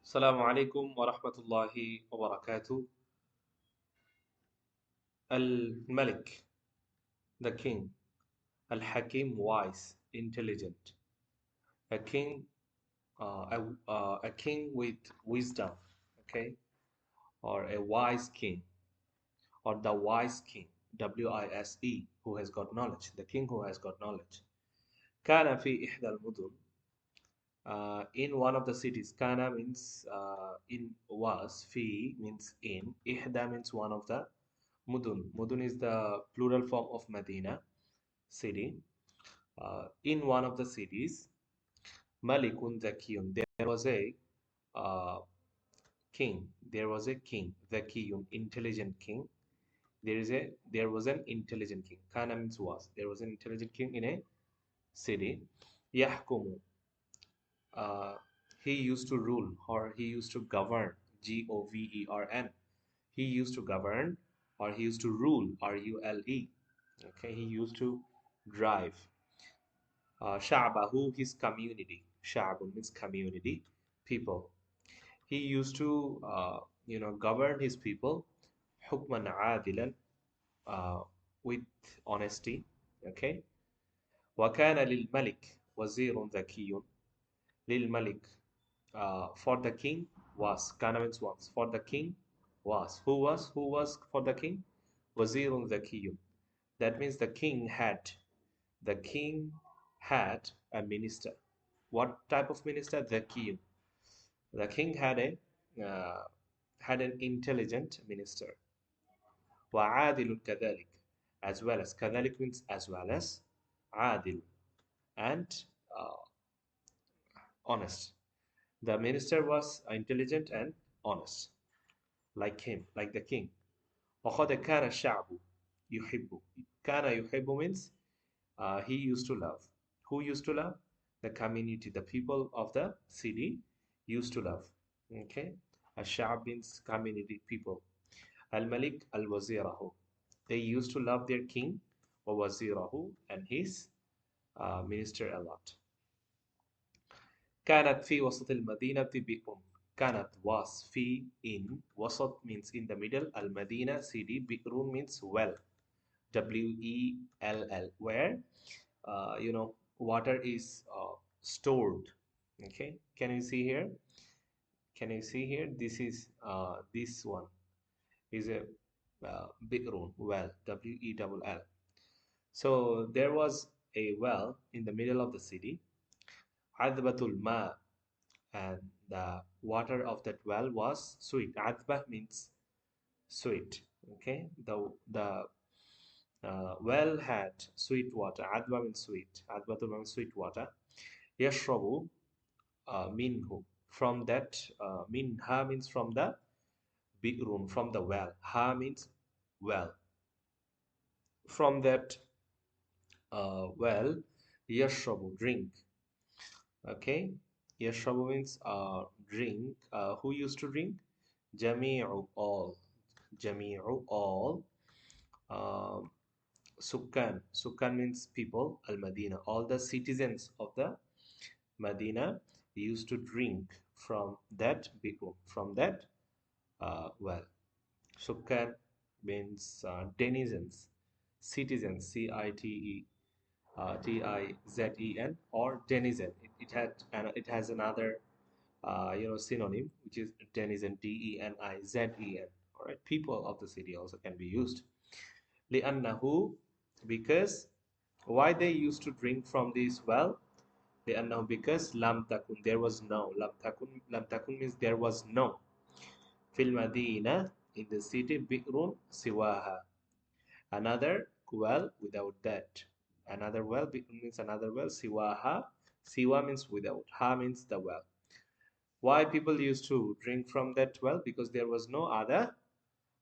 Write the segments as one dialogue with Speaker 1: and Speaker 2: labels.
Speaker 1: السلام عليكم ورحمة الله وبركاته. الملك, the king. Al-Hakim, wise, intelligent. A king, a king with wisdom, okay, or a wise king, or the wise king, W-I-S-E, who has got knowledge, the king who has got knowledge. كان في إحدى المدن, in one of the cities. Kana means in, was. Fi means in. Ihda means one of the. Mudun. Mudun is the plural form of Medina, city. In one of the cities, Malikun Zakiyun. There was a uh, king. There was a king. Zakiyun, intelligent king. There was an intelligent king. Kana means was. There was an intelligent king in a city. Yahkumu. uh, he used to rule, or he used to govern. Govern. He used to govern, or he used to rule. Rule. Okay, he used to drive. Sha'bahu, his community. Sha'bun means community, people. He used to govern his people. Hukman adilan, uh, with honesty. Okay. وكان للملك وزير ذكي. للملك, for the king was. Kana means was. For the king was. Who was for the king? Wazirun Zakiyun. That means the king had a minister. What type of minister? Zakiyun. The king had an intelligent minister. وعادل كذلك, as well as. كذلك means as well as. عادل, and honest. The minister was intelligent and honest, like him, like the king. وقد كان الشعب يحب. كان يحب means he used to love. Who used to love? The community, the people of the city used to love. Okay. الشعب means community, people. Al-Malik al-Wazirahu. They used to love their king, وَوَزِيرَهُ, and his minister a lot. كانت في وسط المدينة بئر. كانت was. في in. وسط means in the middle. Al-Madina, city. بئر means well. W-E-L-L, where water is stored. Okay, can you see here? Can you see here? This is this one is a bi'run, well. W-E-L-L. So there was a well in the middle of the city. Adbatul ma, and the water of that well was sweet. Adba means sweet. Okay, the well had sweet water. Adba means sweet. Adbatul means sweet water. Yashrabu, minhu, from that. Minha means from the bi'run, from the well. Ha means well. From that well, yashrabu, drink. Okay, yashrabu means drink. Who used to drink? Jami'u, all. Jami'u, all. Sukkan. Sukkan means people. Al-Madina, all the citizens of the Medina used to drink from that bi'run, from that well. Sukkan means denizens, citizens, Citizen, or denizen. It has another synonym, which is denizen, Denizen. All right, people of the city also can be used. لأنه, because. Why they used to drink from this well? لأنه, because lam takun, there was no. Lam takun means there was no. Fil Madina, in the city, bi'run siwaha, another well without that. Another well, bi'run means another well. Siwaha, siwa means without. Ha means the well. Why people used to drink from that well? Because there was no other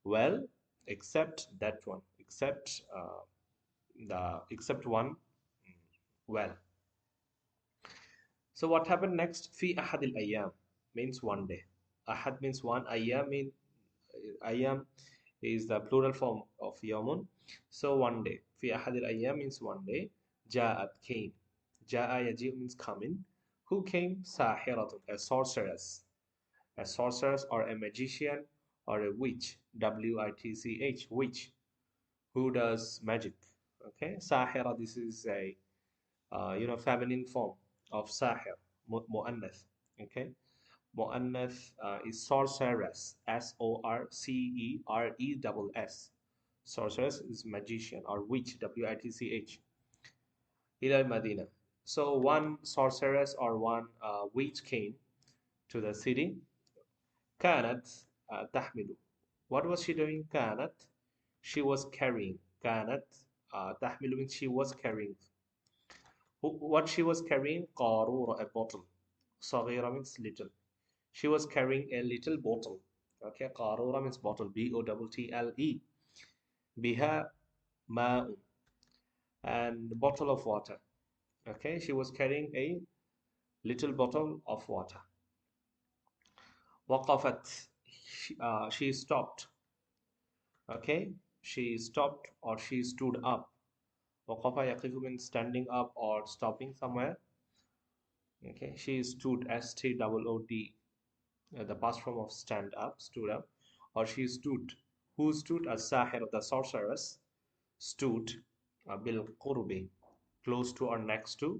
Speaker 1: well except that one, except one well. So what happened next? Fi ahadil ayyam means one day. Ahad means one. Ayyam is the plural form of yamun. So one day. Fi ahadil ayyam means one day. Ja'at, came. Ja'a yaji means coming. Who came? Sahiratun, a sorceress. A sorceress or a magician or a witch, W-I-T-C-H, witch, who does magic. Okay, Sahira, this is a feminine form of Sahir, Mu'annath. Okay, Mu'annath is sorceress, Sorceress. Sorceress is magician or witch, W-I-T-C-H. Ila Madina. So one sorceress or one witch came to the city. كانت تحمل. What was she doing? كانت. She was carrying. كانت تحمل means she was carrying. What she was carrying? قارورة, a bottle. صغيرة means little. She was carrying a little bottle. Okay, قارورة means bottle. B-O-T-T-L-E. بها ماء, and bottle of water. Okay, she was carrying a little bottle of water. وقفت. She stopped. Okay, she stopped or she stood up. وقف يقف means standing up or stopping somewhere. Okay, she stood, S-T-O-O-D, the past form of stand up, stood up, or she stood. Who stood? As-Sahir, the sorceress, stood bil qurbi, close to or next to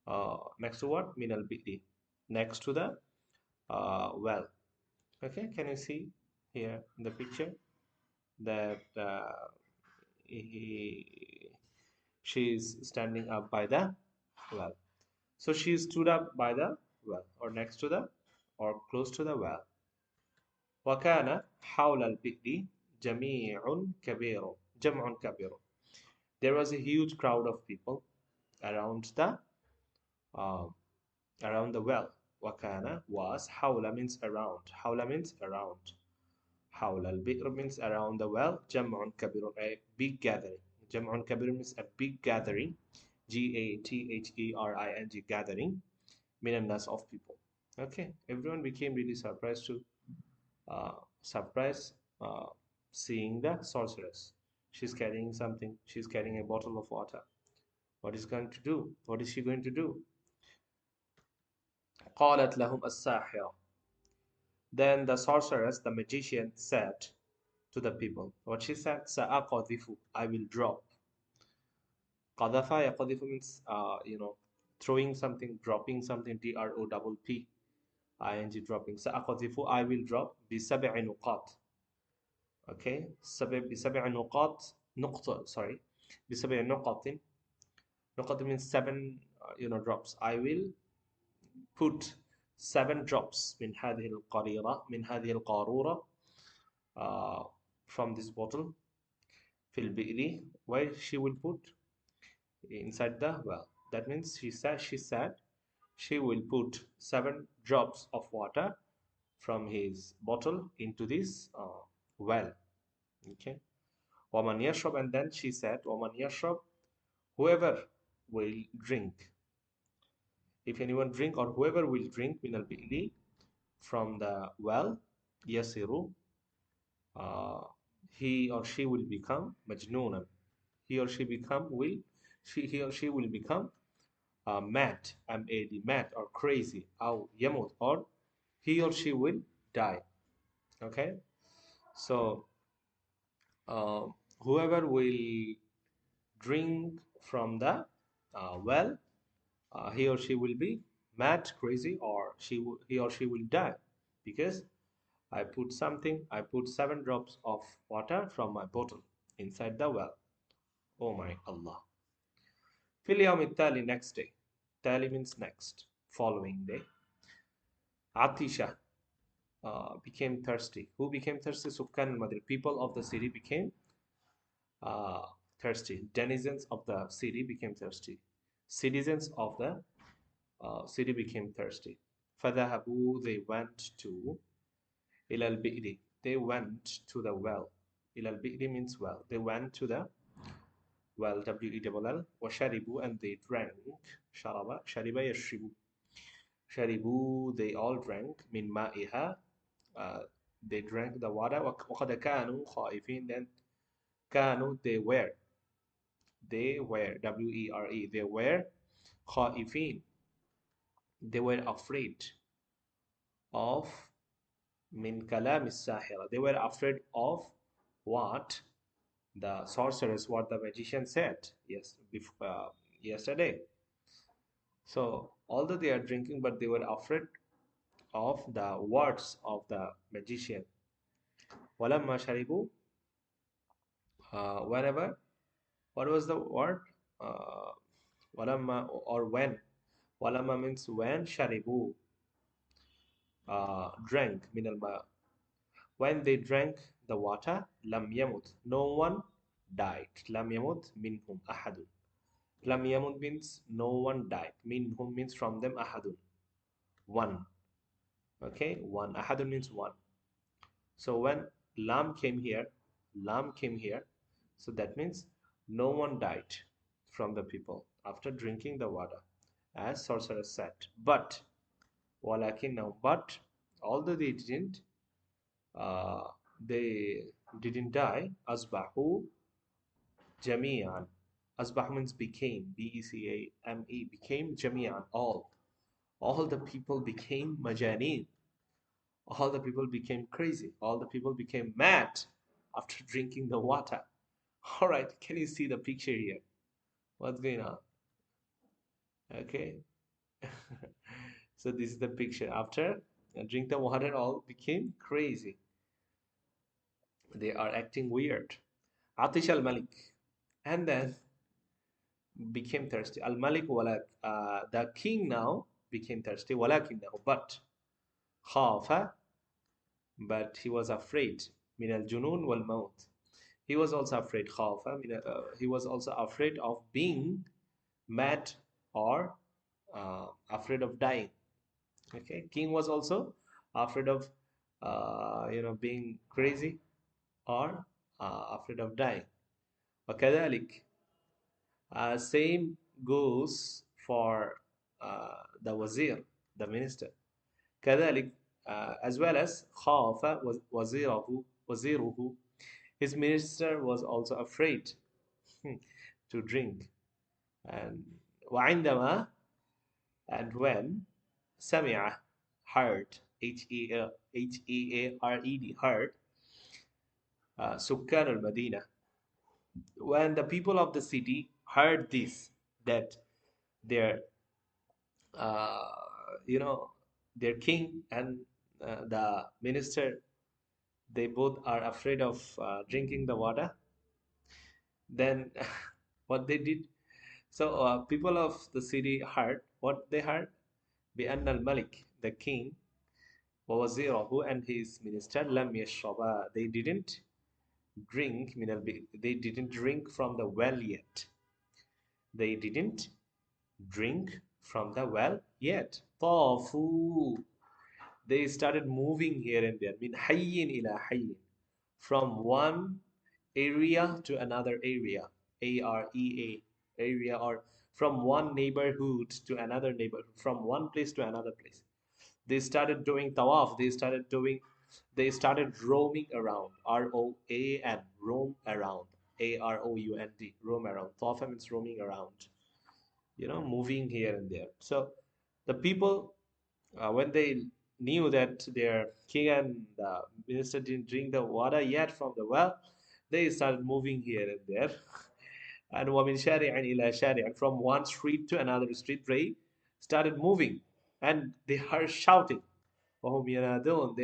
Speaker 1: what? Min al bi'ri, next to the well. Okay, can you see here in the picture that she is standing up by the well. So she stood up by the well, or next to the, or close to the well. وكان حول البئر جمع كبير. There was a huge crowd of people around the uh, well. وكان was, حول means around. حول means around. حول البئر means around the well. جمع كبير, a big gathering. جمع كبير means a big gathering. Gathering, gathering. من الناس, of people. Okay, everyone became really surprised to surprise seeing the sorceress. She's carrying something. She's carrying a bottle of water. What is going to do? What is she going to do? قالت لهم الساحرة. Then the sorceress, the magician, said to the people. What she said? سأقذف, I will drop. قذف يقذف means throwing something, dropping something. DROPP ing, dropping. سأقذف, I will drop. بسبع نقاط. Okay, بسبع نقاط, نقطة, sorry, بسبع نقاط. نقاط means seven drops. I will put 7 drops من هذه القارورة from this bottle في البئر, where she will put inside the well. That means she said she will put 7 drops of water from his bottle into this well. Okay, ومن يشرب, and then she said ومن يشرب, whoever will drink. If anyone drink, or whoever will drink من البئر, from the well, يصير, he or she will become مجنونا. He or she will become mad, M-A-D, mad or crazy, أو يموت, or he or she will die. Okay, so whoever will drink from the well, he or she will be mad, crazy, or he or she will die, because I put 7 drops of water from my bottle inside the well. Oh my Allah. في اليوم التالي, next day. Tali means next, following day. Atisha became thirsty. Who became thirsty? Sukkan al-Madinah, people of the city became thirsty. Denizens of the city became thirsty. Citizens of the city became thirsty. فذهبوا, they went to إلى البئر, they went to the well. إلى البئر means well. They went to the well, W-E-L-L, وشربوا, and they drank. شرب يشرب. شربوا, they all drank. من مائها, they drank the water. وقد كانوا خائفين, then كانوا, they were W-E-R-E, they were خائفين, they were afraid of min kalam sahira. They were afraid of what the sorceress, what the magician said yesterday. So although they are drinking, but they were afraid of the words of the magician. Walamma sharibu, whenever, what was the word? Uh, walamma or when. Walamma means when, sharibu, drank, min al. When they drank the water, lam yamut, no one died. Lam yamut minhum ahadun. Lam yamut means no one died. Minhum means from them ahadun, one. Okay, one. Ahadun means one. So when lam came here, so that means no one died from the people after drinking the water, as sorcerer said. But walakin now, but although uh, they didn't die, asbahu jami'an. Asbah means became, became, became jami'an, all the people became majaneen, all the people became crazy, all the people became mad after drinking the water. All right, can you see the picture here? What's going on? Okay. So this is the picture. After drink the water, all became crazy. They are acting weird. Atish al Malik, and then became thirsty. Al Malik wala, the king now became thirsty. Walakinahu, khafa, but he was afraid. Min al junun wal maut. He was also afraid. Khafa, he was also afraid of being mad or afraid of dying. Okay, king was also afraid of being crazy or afraid of dying. وكذلك, same goes for the wazir, the minister. كذلك, as well as خاف وزيره, his minister was also afraid to drink. And وعندما, and when سمع, heard, Heared, heard, سكان المدينة, when the people of the city heard this, that their uh, you know their king and the minister, they both are afraid of drinking the water, then what they did, so people of the city heard what they heard, بأن الملك, the king, ووزيره, and his minister, لم يشربا, they didn't drink they didn't drink from the well yet, they didn't drink from the well yet. طافوا, they started moving here and there, min hayyin ila hayyin, from one area to another area, area, area, or from one neighborhood to another neighborhood, from one place to another place. They started doing tawaf, they started roaming around, roan, roam around, around, roam around. Tawafa means roaming around, moving here and there. So the people, when they knew that their king and the minister didn't drink the water yet from the well, they started moving here and there. And وَمِنْ شَارِعٍ إِلَى شَارِعٍ, from one street to another street, they started moving, and they are shouting. وَهُمْ يَنَادُونَ,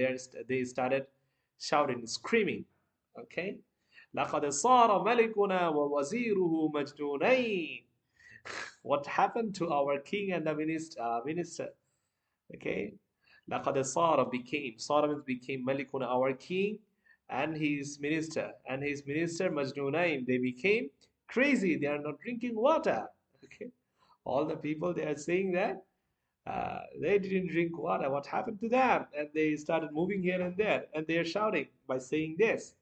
Speaker 1: they started shouting, screaming. Okay? لَقَدْ صَارَ مَلِكُنَا وَوَزِيرُهُ مَجْنُونَيْنِ. What happened to our king and the minister? Okay, لقد صار, became, صار means became, Malikuna, our king, and his minister Majnunain, they became crazy, they are not drinking water. Okay, all the people, they are saying that they didn't drink water, what happened to them? And they started moving here and there, and they are shouting by saying this.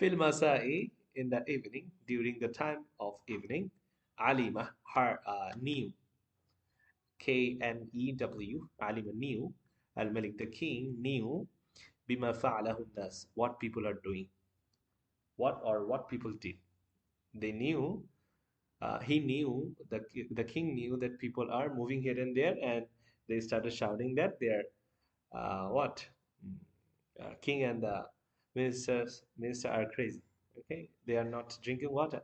Speaker 1: Fil masai, in the evening, during the time of evening, alima, her knew, KNEW, alima knew, al Malik, the king knew, bima fa'alahu nas, what people are doing, what people did. They knew, he knew, the king knew that people are moving here and there, and they started shouting that they are what? King and the minister are crazy. Okay, they are not drinking water.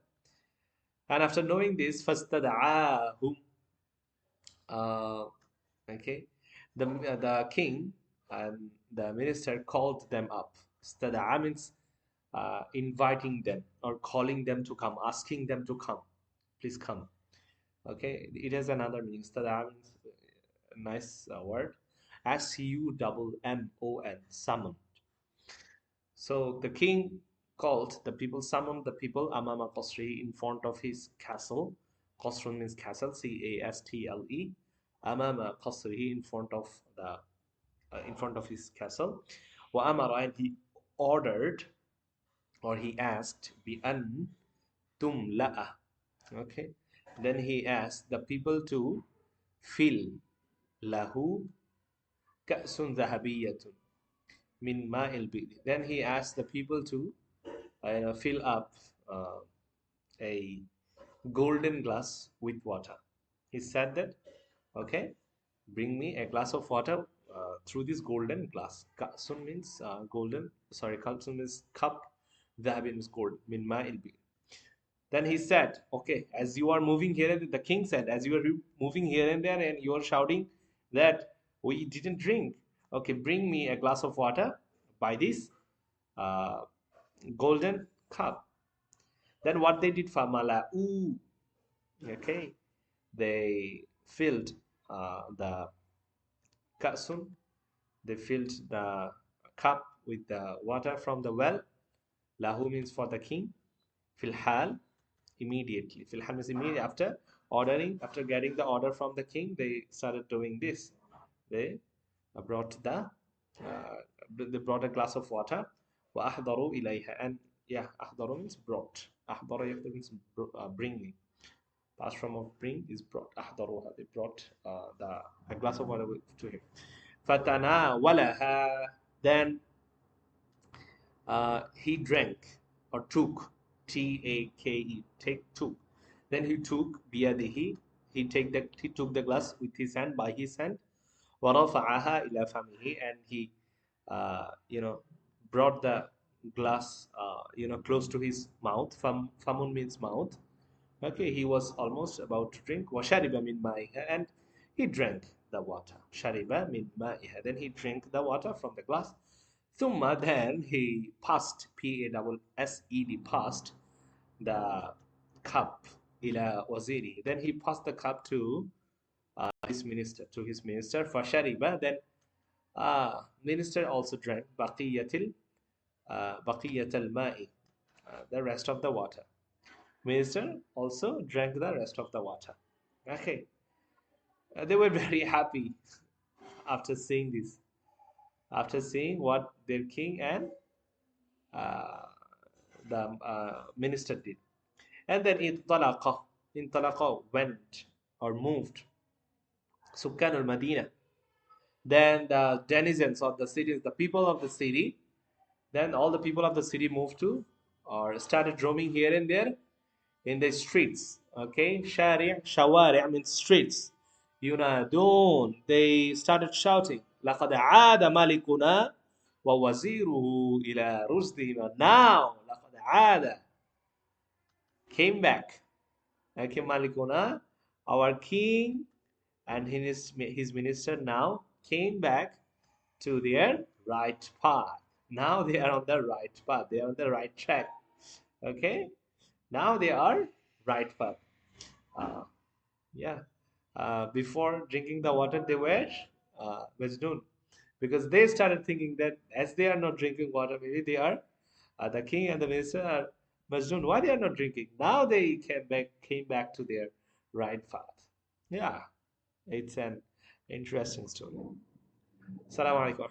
Speaker 1: And after knowing this, فَاسْتَدْعَاهُمْ uh, okay, the king and the minister called them up. Stada'a means inviting them or calling them to come, asking them to come. Please come. Okay, it has another meaning. Stada'a means a nice word. SUMMON, summon. So the king called the people, summoned the people Amama Qasri, in front of his castle. Qasrun means castle, CASTLE. Amama Qasri, in front of his castle. Wa amara, and he ordered or he asked bi an tumla'a. Okay. Then he asked the people to fill lahu ka'sun dhahabiyyatun min ma'il bi'r. Then he asked the people to fill up uh, a golden glass with water. He said that, okay, bring me a glass of water through this golden glass. Ka'sun means golden, sorry, kalsun means cup, dhahabi means gold, min ma'il bi'r. Then he said, okay, as you are moving here, and the king said, as you are moving here and there and you are shouting that we didn't drink, okay, bring me a glass of water by this uh, golden cup. Then what they did, famala'u, okay, they filled the kasun, they filled the cup with the water from the well. Lahu means for the king. Filhal, immediately. Filhal means immediately after ordering, after getting the order from the king, they started doing this. They brought they brought a glass of water. Wa ahdaru ilayha, and yeah, ahdaru means brought. Ahdaru means bringing. Past form of bring is brought. Ahdaruha, they brought a glass of water to him. Fatana walaha, then he drank or took, take, took. Then he took biyadihi, he took the glass with his hand, by his hand. ورفعها إلى فمه, and he brought the glass close to his mouth. Famun means mouth. Okay, he was almost about to drink. وشرب من مائها, and he drank the water. شرب من مائها, then he drank the water from the glass. ثم, then he passed, PASSED, passed the cup إلى وزيره, then he passed the cup to his minister, فشرب, then minister also drank بقية الماء, the rest of the water. Minister also drank the rest of the water. Okay, they were very happy after seeing this, after seeing what their king and the minister did. And then intalaqa, went or moved. Sukkan al-Madina, then the denizens of the cities, the people of the city, then all the people of the city moved to or started roaming here and there in the streets. Okay, shawari' means streets. Yunadun, they started shouting, لقد عاد ملكنا ووزيره إلى رشدهما. Now, لقد عاد, came back. Okay, Malikuna, our king and his minister now came back to their right path. Now they are on the right path. They are on the right track. Okay, now they are right path. Yeah. Before drinking the water, they were Majnun, because they started thinking that as they are not drinking water, maybe they are the king and the minister are Majnun. Why they are not drinking? Now they came back to their right path. Yeah, it's an interesting story. Assalamu alaikum.